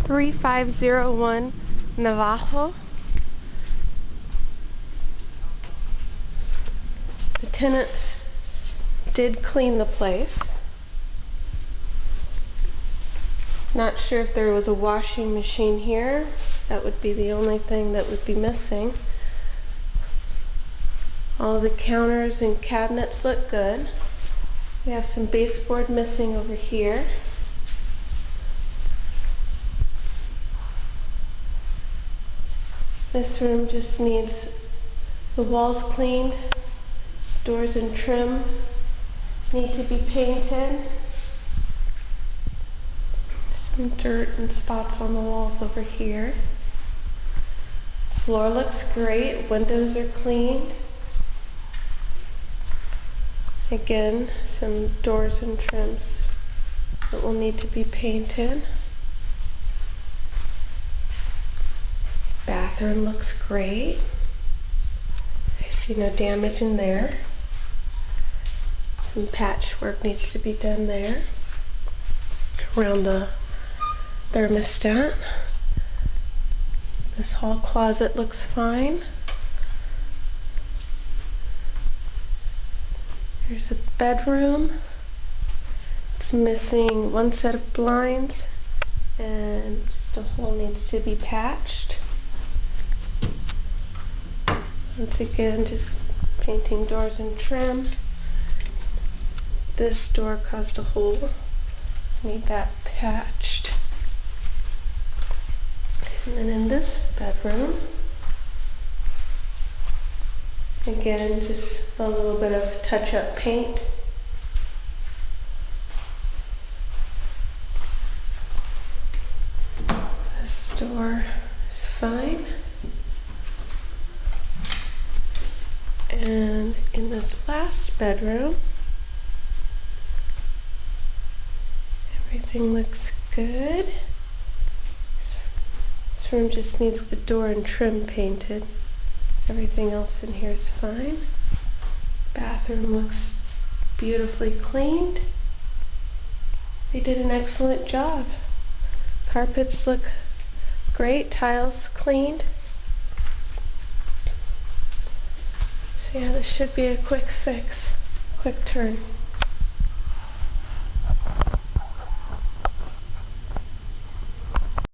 3501 Navajo. The tenants did clean the place. Not sure if there was a washing machine here. That would be the only thing that would be missing. All the counters and cabinets look good. We have some baseboard missing over here. This room just needs the walls cleaned, doors and trim need to be painted. Some dirt and spots on the walls over here. Floor looks great, windows are cleaned. Again, some doors and trims that will need to be painted. Bathroom looks great. I see no damage in there. Some patchwork needs to be done there around the thermostat. This hall closet looks fine. There's a bedroom. It's missing one set of blinds and just a hole needs to be patched. Once again, just painting doors and trim. This door caused a hole. Need that patched. And then in this bedroom, again, just a little bit of touch-up paint. This door is fine. And in this last bedroom, everything looks good. This room just needs the door and trim painted. Everything else in here is fine. Bathroom looks beautifully cleaned. They did an excellent job. Carpets look great, tiles cleaned. So yeah, this should be a quick fix, quick turn.